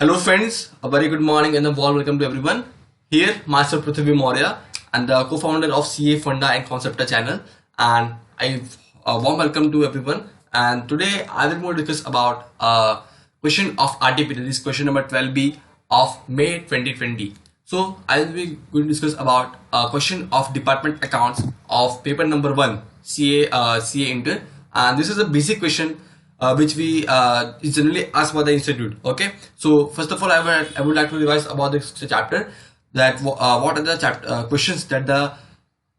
Hello friends, a very good morning and a warm welcome to everyone. Here, myself Prithvi Maurya and the co-founder of CA Funda and Concepta channel, and I warm welcome to everyone. And today I will going to discuss about question of RTP, that is question number 12B of May 2020. So I will be going to discuss about question of department accounts of paper number 1 CA Inter, and this is a basic question which we is generally asked by the institute. Okay, so first of all, I would like to revise about this chapter, that what are the questions that the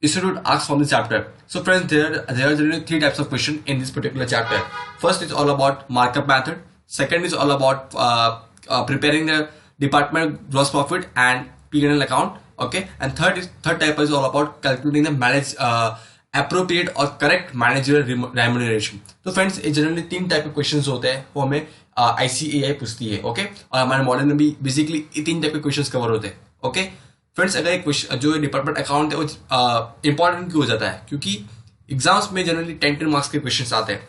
institute asks from this chapter. So friends, there are generally 3 types of questions in this particular chapter. First is all about markup method. Second is all about preparing the department gross profit and P&L account. Okay, and third type is all about calculating the appropriate और correct manager remuneration. तो friends, ये generally 3 type के questions होते हैं वो हमें ICAI पूछती है. ओके, और हमारे मॉडल में भी बेसिकली 3 टाइप के क्वेश्चंस कवर होते हैं. ओके फ्रेंड्स, अगर एक जो डिपार्टमेंट अकाउंट है वो इंपॉर्टेंट क्यों हो जाता है, क्योंकि एग्जाम्स में जनरली 10 मार्क्स के क्वेश्चन आते हैं.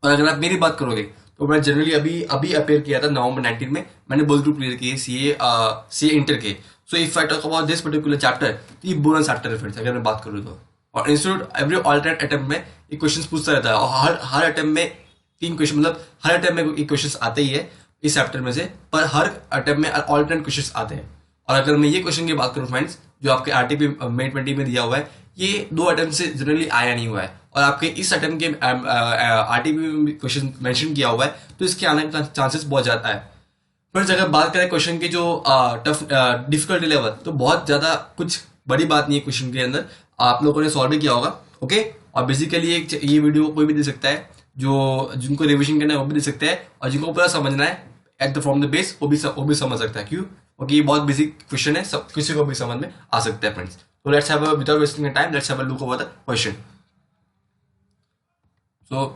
और अगर आप मेरी बात करोगे तो मैं जनरली अभी अपेयर किया था नवंबर 19 में, मैंने बोल ग्रुप क्लियर किए CA इंटर के. So if I talk about this particular chapter, ये बोनस चैप्टर है फ्रेंड्स, अगर मैं बात करूँ तो. और इंस्टीट्यूट एवरी ऑल्टरनेट अटेम्प्ट में ये क्वेश्चंस पूछता रहता है, और हर अटेम्प्ट में 3 क्वेश्चन, मतलब हर अटेम्प्ट में ये क्वेश्चंस आते ही है इस चैप्टर में से, पर हर अटेम्प्ट में ऑल्टरनेट क्वेश्चंस आते हैं. और अगर मैं ये क्वेश्चन की बात करूं फ्रेंड्स, जो आपके RTP May 20 में दिया हुआ है, ये 2 अटेम्प्ट से जनरली आया नहीं हुआ है, और आपके इस अटेम्प्ट के RTP में क्वेश्चन मेंशन किया हुआ है, तो इसके आने का चांसेस बहुत ज्यादा है. फ्रेंड्स, अगर बात करें क्वेश्चन की जो टफ डिफिकल्टी लेवल, तो बहुत ज्यादा कुछ बड़ी बात नहीं है क्वेश्चन के अंदर, आप लोगों ने सॉल्व भी किया होगा. ओके, और बेसिकली ये वीडियो कोई भी दे सकता है, जो जिनको रिवीजन करना है वो भी दे सकते हैं, और जिनको पूरा समझना है at the from the base वो भी समझ सकता है. क्यों? क्योंकि ये बहुत बेसिक क्वेश्चन है, सब किसी को भी समझ में आ सकता है फ्रेंड्स. तो let's have without wasting time, let's have a look over the question. So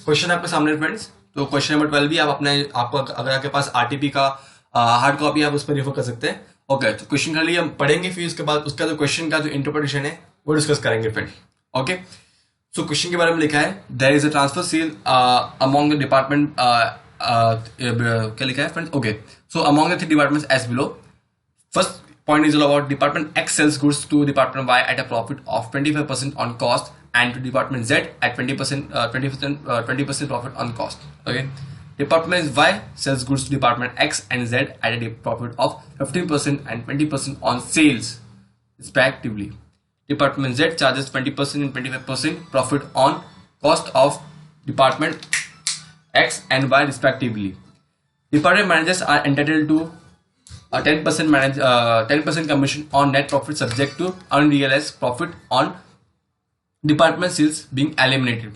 question आपके सामने फ्रेंड्स. तो क्वेश्चन नंबर 12 भी आपको अगर आपके पास RTP का हार्ड कॉपी, आप उस पर रेफर कर सकते हैं. ओके, तो क्वेश्चन खाली हम पढ़ेंगे, फिर उसके बाद उसका जो क्वेश्चन का जो इंटरप्रिटेशन है वो डिस्कस करेंगे फ्रेंड. ओके, सो क्वेश्चन के बारे में लिखा है, there is a transfer sale among the department, क्या लिखा है friend? Okay, so among the 3 departments as below. First point is all about department X sells goods to department Y at a profit of 25% on cost, and to department Z at 20% profit on cost. Okay, department Y sells goods to department X and Z at a profit of 15% and 20% on sales respectively. Department Z charges 20% and 25% profit on cost of department X and Y respectively. Department managers are entitled to a 10% commission on net profit subject to unrealized profit on department sales being eliminated.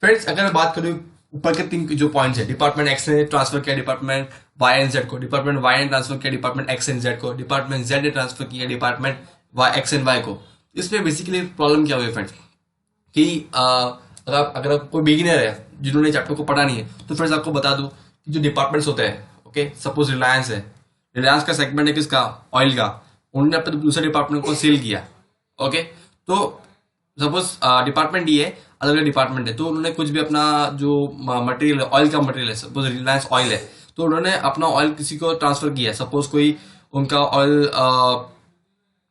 Friends, अगर मैं बात करूँ ऊपर के 3 जो points है, department X ने transfer किया डिपार्टमेंट Y एंड Z को, डिपार्टमेंट Y ने ट्रांसफर किया डिपार्टमेंट X एंड Z को, डिपार्टमेंट Z ने ट्रांसफर किया डिपार्टमेंट X एंड Y को. इसमें बेसिकली प्रॉब्लम क्या हुई फ्रेंड्स, कि अगर आप कोई बिगिनर है जिन्होंने चैप्टर को पढ़ा नहीं है, तो फ्रेंड्स आपको बता दूं कि जो डिपार्टमेंट्स होते हैं, ओके, सपोज रिलायंस है, रिलायंस का सेगमेंट है किसका? ऑयल का. उन्होंने अपने दूसरे डिपार्टमेंट को सेल किया. ओके, तो सपोज डिपार्टमेंट ये है, अलग अलग डिपार्टमेंट है, तो उन्होंने कुछ भी अपना जो मटेरियल है, ऑयल का मटेरियल है, सपोज रिलायंस ऑयल है, तो उन्होंने अपना ऑयल किसी को ट्रांसफर किया. सपोज कोई उनका ऑयल,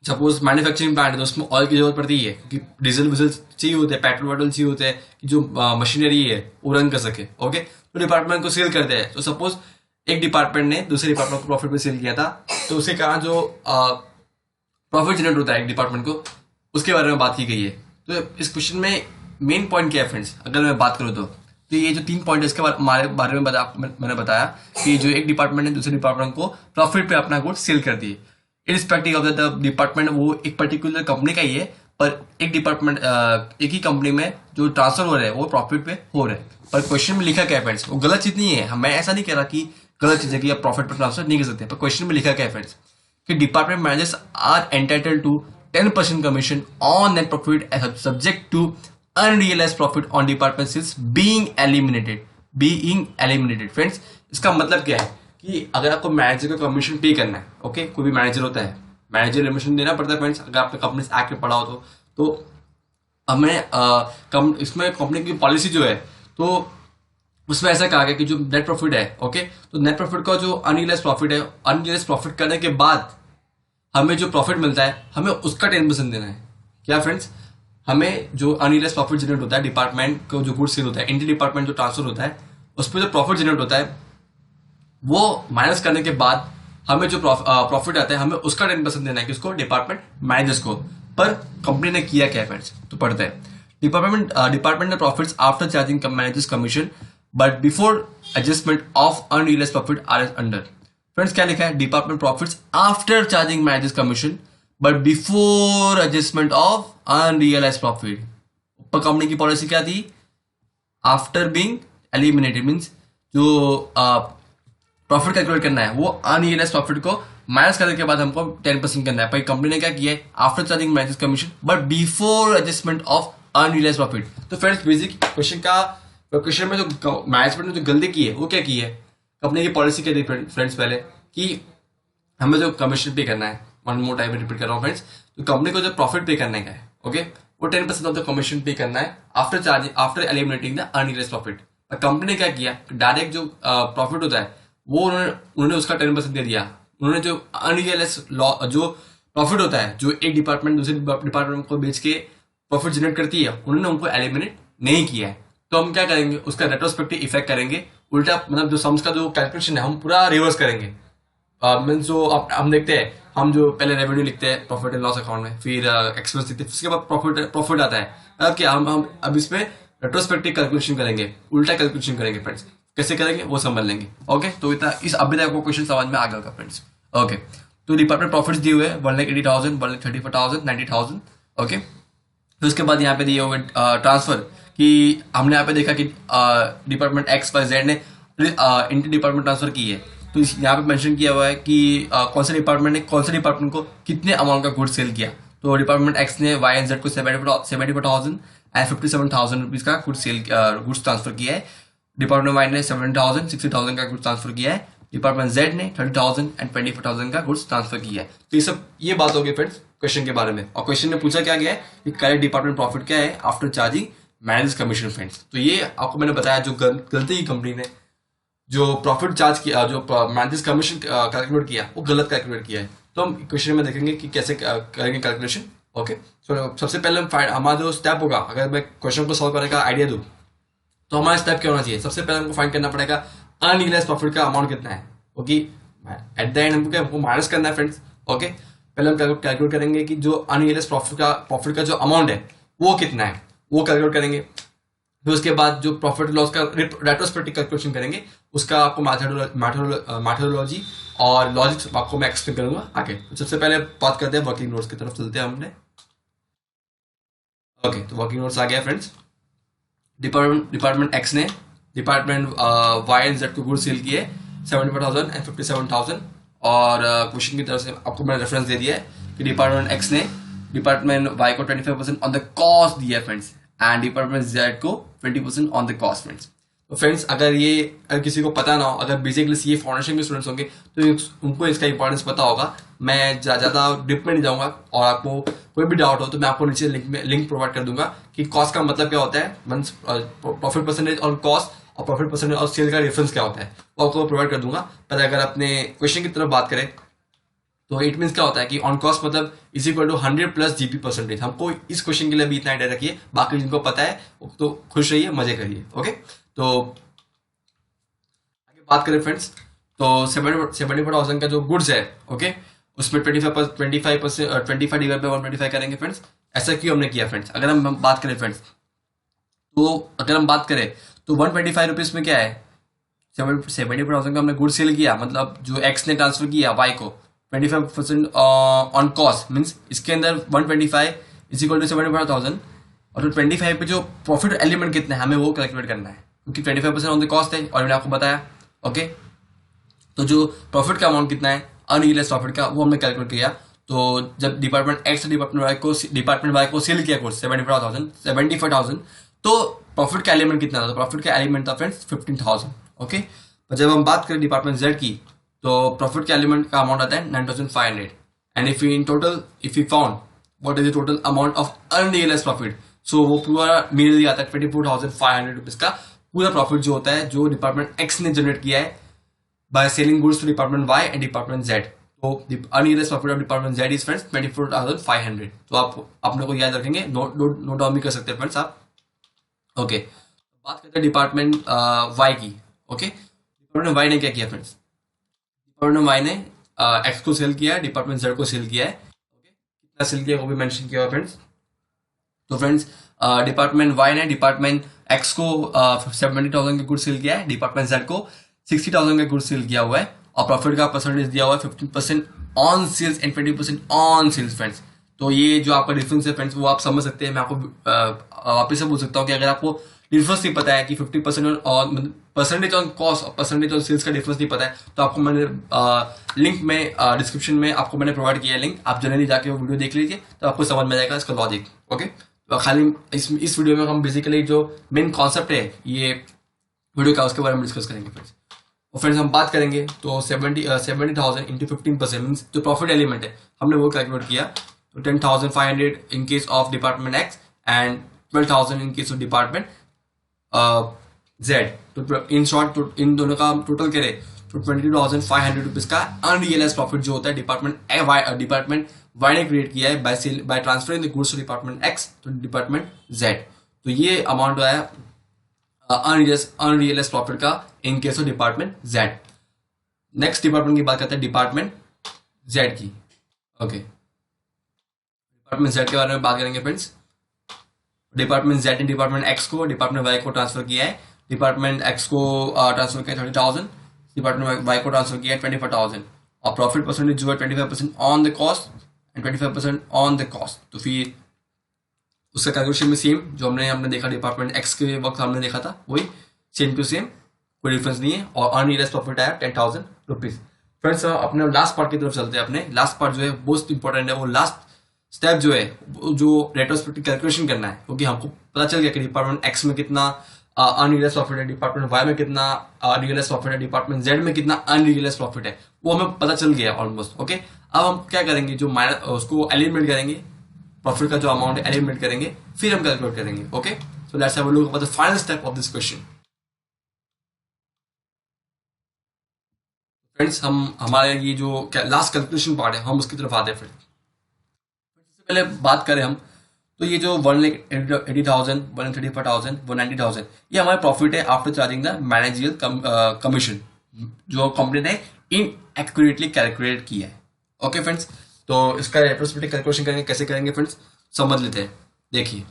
सपोज मैन्युफैक्चरिंग प्लांट है, तो उसमें ऑयल की जरूरत पड़ती है, क्योंकि डीजल विजल चाहिए होते हैं, पेट्रोल वेट्रोल चाहिए होते हैं, कि जो मशीनरी है वो रन कर सके. ओके, तो डिपार्टमेंट को सेल करते हैं. तो सपोज एक डिपार्टमेंट ने दूसरे डिपार्टमेंट को प्रॉफिट पे सेल किया था, तो उसके कारण जो प्रॉफिट जनरेट होता है एक डिपार्टमेंट को, उसके बारे में बात की गई है. तो इस क्वेश्चन में मेन पॉइंट क्या है फ्रेंड्स, अगर मैं बात करूँ तो ये जो 3 पॉइंट है इसके बारे में मैंने बताया कि जो एक डिपार्टमेंट ने दूसरे डिपार्टमेंट को प्रॉफिट पे अपना गुड सेल कर दिए. इरिस्पेक्टिव ऑफ द डिपार्टमेंट, वो एक पर्टिकुलर कंपनी का ही है, पर एक डिपार्टमेंट एक ही कंपनी में जो ट्रांसफर हो रहा है वो प्रॉफिट पे हो रहा है. पर क्वेश्चन में लिखा क्या है फ्रेंड्स, वो गलत चीज नहीं है. मैं ऐसा नहीं कह रहा कि गलत चीज है कि आप प्रॉफिट पर ट्रांसफर नहीं कर सकते, पर क्वेश्चन में लिखा क्या है फ्रेंड्स, कि department managers are entitled to 10% commission on net profit subject to unrealised profit on department sales being eliminated. Friends, इसका मतलब क्या है कि अगर आपको मैनेजर को कमीशन पे करना है, ओके, कोई भी मैनेजर होता है, मैनेजर कमीशन देना पड़ता है फ्रेंड्स. अगर आपने कंपनी एक्ट में पढ़ा हो तो हमें इसमें कंपनी की पॉलिसी जो है, तो उसमें ऐसा कहा गया कि जो नेट प्रॉफिट है, ओके, तो नेट प्रॉफिट का जो अनरियलाइज प्रॉफिट है, अनरियलाइज प्रॉफिट करने के बाद हमें जो प्रॉफिट मिलता है हमें उसका 10% देना है। क्या फ्रेंड्स, हमें जो अनरियलाइज प्रॉफिट जनरेट होता है डिपार्टमेंट को, जो गुड्स सेल होता है, इंटर डिपार्टमेंट जो ट्रांसफर होता है, उस पर जो प्रॉफिट जनरेट होता है वो माइनस करने के बाद हमें जो प्रॉफिट आता है हमें उसका 10% देना है, किसको, डिपार्टमेंट मैनेजर्स को। पर कंपनी ने किया क्या फ्रेंड्स, तो पढ़ते हैं। डिपार्टमेंट ने profits after charging managers commission but before adjustment of unrealise profit are as under. Friends क्या लिखा है, department profits after charging managers commission but before adjustment of unrealise profit. ऊपर कंपनी की पॉलिसी क्या थी, आफ्टर बीइंग एलिमिनेटेड मीन्स जो profit calculate करना है वो अनरियलाइज प्रॉफिट को माइनस करने के बाद हमको 10% करना है। पर कंपनी ने क्या किया है, after charging managers commission but before adjustment of unrealise profit. तो फ्रेंड्स बेसिक क्वेश्चन में जो मैनेजमेंट ने जो गलती की है वो क्या की है, कंपनी की पॉलिसी क्या थी फ्रेंड्स पहले कि हमें जो कमीशन पे करना है, वन मोर टाइम रिपीट कर रहा हूँ फ्रेंड्स, तो कंपनी को जो प्रॉफिट पे करने का है, ओके, वो 10% ऑफ द कमीशन पे करना है after eliminating the unrealise profit. Company ने क्या किया, डायरेक्ट जो प्रॉफिट होता है वो उन्होंने उसका 10% दे दिया। उन्होंने जो अनरियलाइज जो प्रॉफिट होता है, जो एक डिपार्टमेंट दूसरे डिपार्टमेंट को बेच के प्रॉफिट जनरेट करती है, उन्होंने उनको एलिमिनेट नहीं किया है। तो हम क्या करेंगे, उसका रेट्रोस्पेक्टिव इफेक्ट करेंगे, उल्टा मतलब जो सम्स का जो कैलकुलेशन है हम पूरा रिवर्स करेंगे। मीन्स जो हम देखते हैं, हम जो पहले रेवेन्यू लिखते हैं प्रॉफिट एंड लॉस अकाउंट में, फिर एक्सपेंस लिखते हैं, उसके बाद प्रॉफिट आता है। अब क्या हम अब इसमें रेट्रोस्पेक्टिव कैलकुलेशन करेंगे, उल्टा कैलकुलेशन करेंगे फ्रेंड्स। कैसे करेंगे वो समझ लेंगे, ओके। तो इतना इस अभी तक आपको क्वेश्चन समझ में आ गया होगा फ्रेंड्स, ओके। तो डिपार्टमेंट प्रॉफिट्स दिए हुए 1,80,000, 1,34,000, 90,000, ओके। फिर उसके बाद यहाँ पे दिए हुए ट्रांसफर कि हमने यहाँ पे देखा कि डिपार्टमेंट एक्स वाई जेड ने इंटर डिपार्टमेंट ट्रांसफर की है। तो यहाँ पे मेंशन किया हुआ है कि कौन से डिपार्टमेंट को कितने अमाउंट का गुड्स सेल किया। तो डिपार्टमेंट एक्स ने वाई एंड जेड को 74,000 एंड 57,000 रुपीज का गुड्स ट्रांसफर किया है। डिपार्टमेंट वाई ने 70,000, 60,000 का गुड्स ट्रांसफर किया है। डिपार्टमेंट जेड ने 30,000 एंड 24,000 का गुड्स ट्रांसफर किया है। तो ये बात होगी फ्रेंड्स क्वेश्चन के बारे में। और क्वेश्चन में पूछा क्या गया है कि करेक्ट डिपार्टमेंट प्रॉफिट क्या है after charging managers commission friends. तो ये आपको मैंने बताया, जो गलती की कंपनी ने जो प्रॉफिट चार्ज किया, जो मैनेजर्स कमीशन कैलकुलेट किया, वो गलत कैलकुलेट किया है। तो हम क्वेश्चन में देखेंगे कि कैसे करेंगे कैलकुलेशन, ओके। तो सबसे पहले हमारा जो स्टेप होगा, अगर मैं क्वेश्चन को सॉल्व करने का आइडिया दूं तो हमारा स्टेप क्या होना चाहिए, सबसे पहले हमको फाइंड करना पड़ेगा अनरियलाइज प्रॉफिट का अमाउंट कितना है, ओके। एट द एंड हमको माइनस करना है फ्रेंड्स, ओके। पहले हम कैलकुलेट करेंगे कि जो अनरियलाइज प्रॉफिट का जो अमाउंट है वो कितना है, वो कैलकुलेट करेंगे। फिर उसके बाद जो प्रॉफिट लॉस का रेट्रोस्पेक्टिव कैलकुलेशन करेंगे, उसका आपको मैथोडोलॉजी और लॉजिक्स आपको मैं एक्सप्लेन करूंगा आगे। तो सबसे पहले बात करते हैं वर्किंग नोट्स की तरफ चलते हैं हमने, ओके। तो वर्किंग नोट्स आ गया फ्रेंड्स। डिपार्टमेंट एक्स ने डिपार्टमेंट वाई एंड जेड को गुड्स सेल किए 74,000 एंड 57,000। और क्वेश्चन की तरफ से आपको मैंने रेफरेंस दे दिया है कि डिपार्टमेंट एक्स ने डिपार्टमेंट वाई को 25% ऑन द कॉस्ट दिया फ्रेंड्स, एंड डिपार्टमेंट जेड को 20% ऑन द कॉस्ट फ्रेंड्स। तो फ्रेंड्स अगर किसी को पता ना हो, अगर बेसिकली सीए फाउंडेशन के स्टूडेंट्स होंगे तो उनको इसका इंपॉर्टेंस पता होगा। मैं ज़्यादा डिप में नहीं जाऊंगा, और आपको कोई भी डाउट हो तो मैं आपको नीचे लिंक प्रोवाइड कर दूंगा कि कॉस्ट का मतलब क्या होता है, means profit percentage on cost और प्रॉफिट परसेंटेज और सेल का डिफरेंस क्या होता है, वो आपको प्रोवाइड कर दूंगा। पर अगर अपने क्वेश्चन की तरफ बात करें तो इट मीन्स क्या होता है कि ऑन कॉस्ट मतलब is equal to 100 plus GP percentage. हमको इस क्वेश्चन के लिए भी इतना आइडिया रखिए, बाकी जिनको पता है तो खुश रहिए, मजे करिए, ओके। तो आगे बात करें फ्रेंड्स, तो 74,000 का जो गुड्स है, ओके, उसमें 25 डिवाइड बाय 125 करेंगे फ्रेंड्स। ऐसा क्यों हमने किया फ्रेंड्स, अगर हम बात करें फ्रेंड्स, तो अगर हम बात करें तो 125 रुपीज में क्या है, 74,000 का हमने गुड सेल किया, मतलब जो एक्स ने ट्रांसफर किया वाई को 25% ऑन कॉस्ट, मीन्स इसके अंदर 125 इज इक्वल टू 74,000, और 25 पे जो प्रॉफिट एलिमेंट कितना है हमें वो कैलकुलेट करना है, क्योंकि 25% ऑन द कॉस्ट है और मैंने आपको बताया, ओके। तो जो प्रॉफिट का अमाउंट कितना है अनरियलाइज्ड प्रॉफिट का, वो हमने कैलकुलेट किया। तो जब डिपार्टमेंट एक्स डिपार्टमेंट वाई को सेल किया कोर्स 75,000, तो प्रॉफिट का एलिमेंट कितना था, तो प्रॉफिट का एलिमेंट था फ्रेंड्स 15,000, ओके। पर जब हम बात करें डिपार्टमेंट जेड की, तो प्रॉफिट के एलिमेंट का अमाउंट आता है 9,500, and if you found what is the total amount of unrealised profit, so वो पूरा मेरे लिए आता है 24,500 रुपीज का पूरा प्रॉफिट जो होता है जो डिपार्टमेंट एक्स ने जनरेट किया है by selling goods to department Y and department Z. तो unrealised profit of department Z is friends 24,500। तो आप अपने को याद रखेंगे, नोट डाउन भी कर सकते हैं फ्रेंड्स आप। ओके, बात करते हैं डिपार्टमेंट वाई की। ओके, डिपार्टमेंट वाई ने क्या किया फ्रेंड्स? डिपार्टमेंट वाई ने एक्स को सेल किया है, डिपार्टमेंट जेड को सेल किया है। ओके, कितना सेल किया वो भी मेंशन किया हुआ फ्रेंड्स। तो फ्रेंड्स डिपार्टमेंट वाई ने डिपार्टमेंट एक्स को 70,000 के गुड सेल किया है, डिपार्टमेंट जेड को 60,000 का गुड सेल किया हुआ है, और प्रॉफिट का परसेंटेज दिया हुआ है 15% on sales and 20% on sales friends. तो ये जो आपका डिफरेंस है फ्रेंड्स वो आप समझ सकते हैं। मैं आपको वापस से बोल सकता हूँ कि अगर आपको डिफरेंस नहीं पता है कि 50% और परसेंटेज ऑन कॉस्ट और परसेंटेज ऑन सेल्स का डिफरेंस नहीं पता है, तो आपको मैंने लिंक में डिस्क्रिप्शन में आपको मैंने प्रोवाइड किया है लिंक, आप जनरली जाके वो वीडियो देख लीजिए तो आपको समझ में आएगा इसका लॉजिक। ओके, तो खाली इस वीडियो में हम बेसिकली जो मेन कॉन्सेप्ट है ये वीडियो का उसके बारे में डिस्कस करेंगे फ्रेंड्स। और फ्रेंड्स हम बात करेंगे तो 70,000 इंटू 15% मीन्स जो प्रॉफिट एलिमेंट है हमने वो कैलकुलेट किया। तो 10,500 इन case of department x and 12,000 in case of department Z. तो इन शॉर्ट इन दोनों का टोटल करें तो 22,500 रुपीज का अनरियलाइज प्रॉफिट जो होता है डिपार्टमेंट वाई ने क्रिएट किया है by transferring the goods to department X to department Z. तो ये अमाउंट आया अनरियलाइज प्रॉफिट का in case of department Z. Next department की बात करते हैं डिपार्टमेंट जेड की। ओके, डिपार्टमेंट जेड के बारे में बात करेंगे फ्रेंड्स। डिपार्टमेंट जेड ने डिपार्टमेंट एक्स को डिपार्टमेंट वाई को ट्रांसफर किया है। डिपार्टमेंट एक्स को ट्रांसफर किया 30,000, डिपार्टमेंट वाई को ट्रांसफर किया 24,000, और प्रॉफिट परसेंटेज जो है 25% on the cost and 25% on the cost. तो फिर उसका कैलकुलेशन में सेम जो हमने देखा डिपार्टमेंट एक्स के वक्त हमने देखा था वही सेम टू सेम, कोई डिफरेंस नहीं है। और अनरियलाइज्ड प्रॉफिट आया 10,000 रुपीज। फ्रेंड्स अपने लास्ट पार्ट की तरफ चलते हैं। अपने लास्ट पार्ट जो है मोस्ट इंपॉर्टेंट है, वो लास्ट स्टेप जो है जो रेट्रोस्पेक्टिव कैलकुलेशन करना है, क्योंकि हमको पता चल गया कि डिपार्टमेंट एक्स में कितना अनरियलाइज्ड प्रॉफिट है, डिपार्टमेंट वाई में कितना अनरियलाइज्ड प्रॉफिट है, डिपार्टमेंट जेड में कितना अनरियलाइज्ड प्रॉफिट है, वो हमें पता चल गया ऑलमोस्ट। ओके, अब हम क्या करेंगे, जो माइनस उसको एलिमिनेट करेंगे, प्रॉफिट का जो अमाउंट है एलिमिनेट करेंगे, फिर हम कैलकुलेट करेंगे। Okay, so let's have a look at the final step of this question. Friends हम हमारे ये जो लास्ट कैलकुलेशन पार्ट है हम उसकी तरफ आते हैं। सबसे पहले बात करें हम तो ये जो 1,80,000, 1,35,000, 1,90,000 ये हमारा प्रॉफिट है after charging the managerial commission जो कंपनी ने इनएक्यूरेटली कैलकुलेट किया है। ओके फ्रेंड्स, तो इसका रेट्रोस्पेक्टिव कैलकुलेशन करेंगे, कैसे करेंगे फ्रेंड्स समझ लेते हैं। देखिए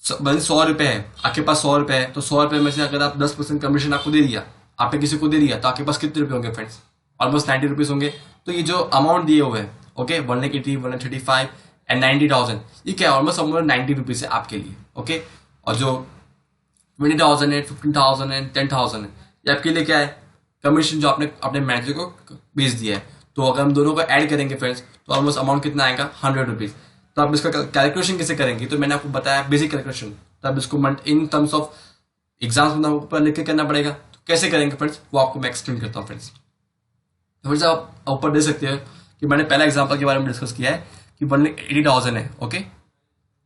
100 रुपए है आपके पास, 100 रुपए है, तो 100 रुपए में से अगर आप 10% कमीशन आपको दे दिया, आपने किसी को दे दिया, तो आपके पास कितने रुपए होंगे फ्रेंड्स? ऑलमोस्ट 90 रुपीज होंगे। तो ये जो अमाउंट दिए हुए हैं, ओके 1,80,000, 1,35,000 एंड 90,000, ये क्या है? ऑलमोस्ट 90 रुपीज है आपके लिए। ओके, और जो 20,000 है, 15,000 है, 10,000 है, ये आपके लिए क्या है? कमीशन जो आपने अपने मैनेजर को भेज दिया है। तो अगर हम दोनों को ऐड करेंगे फ्रेंड्स तो ऑलमोस्ट अमाउंट कितना आएगा? 100 रुपीज। तो आप इसका कैलकुलेशन कैसे करेंगे? तो मैंने आपको बताया बेसिक कैलकुलेशन, तो आप इसको इन टर्म्स ऑफ एग्जाम्स में ऊपर लिख के करना पड़ेगा। तो कैसे करेंगे फ्रेंड्स वो आपको मैं एक्सप्लेन करता हूँ फ्रेंड्स। तो फ्रेंड्स आप ऊपर देख सकते हैं कि मैंने पहला एग्जाम्पल के बारे में डिस्कस किया है कि 1,80,000 है। Okay,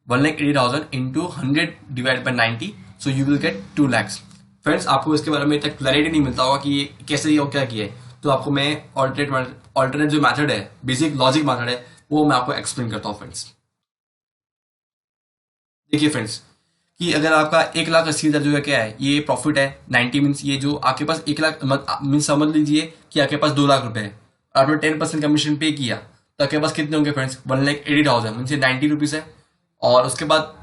1,80,000 into 100 divide by 90, so you will get 2 lakhs। Friends आपको इसके बारे में इतना क्लैरिटी नहीं मिलता होगा कि ये कैसे और क्या किया है, तो आपको मैं ऑल्टरनेट जो मेथड है, बेसिक लॉजिक मेथड है, वो मैं आपको एक्सप्लेन करता हूँ फ्रेंड्स। देखिए फ्रेंड्स कि अगर आपका 1,80,000 जो है क्या है, ये प्रॉफिट है 90 मीन्स ये जो आपके पास 1 लाख मीन्स समझ लीजिए कि आपके पास 2 लाख रुपए है, आपने 10% कमीशन पे किया तो आपके पास कितने होंगे फ्रेंड्स? 1,80,000 मीन्स 90 रुपीज है। और उसके बाद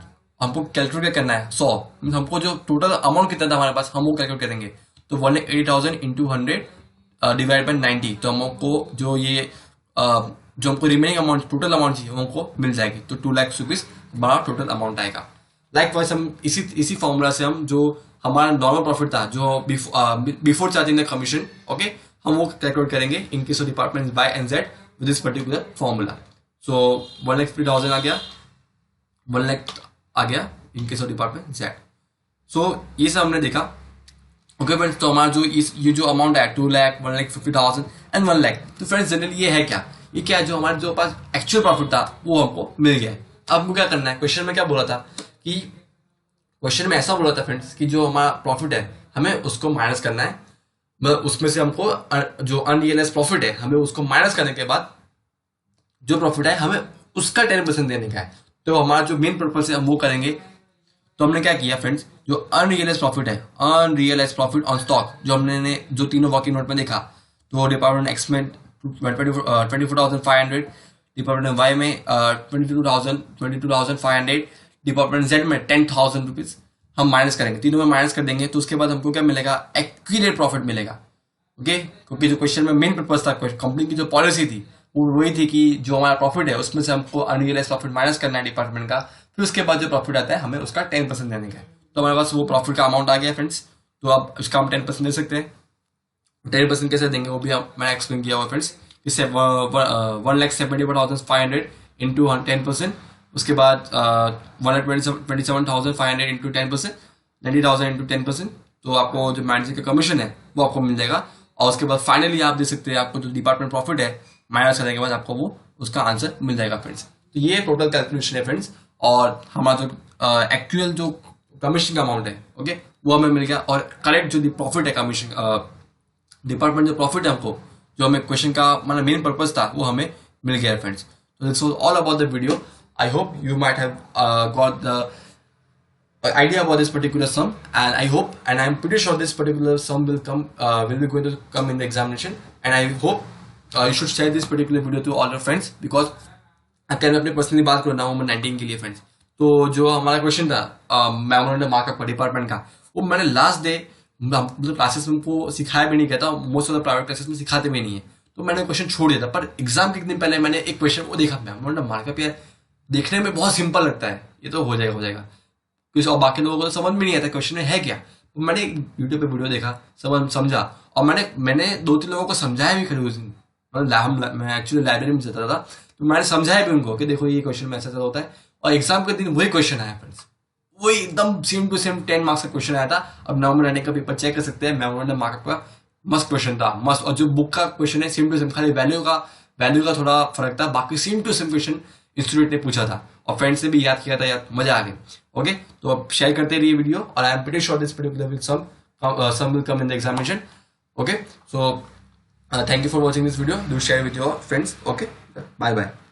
हमको कैलकुलेट करना है 100 मीन्स हमको जो टोटल अमाउंट कितना था हमारे पास हम वो कैलकुलेट करेंगे। तो 1,80,000 इंटू 100 डिवाइड बाई 90, तो हमको जो ये जो हमको रिमेनिंग अमाउंट टोटल अमाउंट चाहिए वो हमको मिल जाएगी। तो 2 लाख रुपीज हमारा टोटल अमाउंट आएगा। लाइकवाइज हम इसी फॉर्मूला से हम जो हमारा नॉर्मल प्रॉफिट था जो before charging the commission, okay, हम वो कैलकुलेट करेंगे in case of department by and Z with this particular formula. So 1,50,000 आ गया, 1 लाख आ गया in case of department Z. So ये सब हमने देखा। ओके फ्रेंड्स, तो हमारा जो ये जो अमाउंट है 2 लाख, 1,50,000 एंड 1 लाख, तो फ्रेंड्स जनरली ये है क्या, ये क्या है जो हमारे जो पास एक्चुअल प्रॉफिट था वो हमको मिल गया है। अब हमको क्या करना है? क्वेश्चन में क्या बोला था कि क्वेश्चन में ऐसा बोला था फ्रेंड्स कि जो हमारा प्रॉफिट है हमें उसको माइनस करना है, मतलब उसमें से हमको जो अनरियलाइज प्रॉफिट है हमें उसको माइनस करने के बाद जो प्रॉफिट है हमें उसका 10% देने का है। तो हमारा जो मेन पर्पज है हम वो करेंगे। तो हमने क्या किया फ्रेंड्स, जो अनरियलाइज प्रॉफिट है, अनरियलाइज प्रॉफिट ऑन स्टॉक जो हमने जो तीनों वर्किंग नोट में देखा, तो डिपार्टमेंट एक्स में 24,500, डिपार्टमेंट वाई में 22,500, डिपार्टमेंट जेड में 10,000 रुपीज हम माइनस करेंगे, तीनों में माइनस कर देंगे। तो उसके बाद हमको क्या मिलेगा, एक्यूरेट प्रॉफिट मिलेगा। ओके, क्योंकि जो क्वेश्चन में मेन पर्पज था, कंपनी की जो पॉलिसी थी वो वही थी कि जो हमारा प्रॉफिट है उसमें से हमको अनरियलाइज प्रॉफिट माइनस करना है डिपार्टमेंट का, फिर उसके बाद जो प्रॉफिट आता है हमें उसका 10% देने का है। तो हमारे पास वो प्रॉफिट का अमाउंट आ गया फ्रेंड्स। तो अब इसका हम 10% दे सकते हैं। 10% कैसे देंगे वो भी मैंने एक्सप्लेन किया हुआ फ्रेंड्स। इससे 1,74,500 इंटू 10%, उसके बाद 1,27,500 इंटू 10%, 90,000 इंटू 10%। तो आपको जो मैनेजर का कमीशन है वो आपको मिल जाएगा। और उसके बाद फाइनली आप दे सकते हैं, आपको जो डिपार्टमेंट प्रॉफिट है माइनस करने के बाद आपको वो उसका आंसर मिल जाएगा फ्रेंड्स। तो ये टोटल कैलकुलेशन है फ्रेंड्स। और हमारा जो एक्चुअल जो कमीशन का अमाउंट है, ओके, वो हमें मिल गया। और करेक्ट जो प्रॉफिट है कमीशन डिपार्टमेंट जो प्रॉफिट है हमको, जो हमें क्वेश्चन का मतलब मेन पर्पज था वो हमें मिल गया फ्रेंड्स। तो this was all about the video. I hope you might have got the idea about this particular sum, and I hope, and I'm pretty sure this particular sum will be going to come in the examination, and I hope you should share this particular video to all your friends, because अगर मैं अपने personally बात करूँ नवंबर 19 के लिए friends, तो जो हमारा क्वेश्चन था मेमोरेंडम मार्कअप का डिपार्टमेंट का, वो मैंने लास्ट डे मतलब क्लासेस में उनको सिखाया भी नहीं गया था, most of the private classes में सिखाते भी नहीं है, तो मैंने क्वेश्चन छोड़ दिया था। पर एग्जाम के एक दिन पहले मैंने एक क्वेश्चन वो देखा, मेमोरेंडम मार्कअप यार देखने में बहुत सिंपल लगता है, ये तो हो जाएगा और बाकी लोगों को तो समझ में नहीं आता क्वेश्चन है क्या। तो मैंने यूट्यूब पे वीडियो देखा, समझा, और मैंने 2-3 लोगों को समझाया भी खड़े उस दिन, मतलब मैं एक्चुअली लाइब्रेरी में जाता था, तो मैंने समझाया भी उनको कि देखो ये क्वेश्चन में ऐसा होता है। और एग्जाम के दिन वही क्वेश्चन आया फ्रेंड्स, वही एकदम सेम टू सेम 10 मार्क्स का क्वेश्चन आया था। अब नवंबर आने का पेपर चेक कर सकते हैं, मेमोरेंडम मार्कअप का मस्त क्वेश्चन था, मस्त। और जो बुक का क्वेश्चन है सेम टू सेम, खाली वैल्यू का थोड़ा फर्क था, बाकी same to same question institute ने पूछा था और फ्रेंड्स ने भी याद किया था, यार मजा आ गई। ओके, तो अब शेयर करते रहिए वीडियो, और I am pretty sure this particular sum will come in the examination. Okay, so thank you for watching this video, do share with your friends. Okay, bye bye.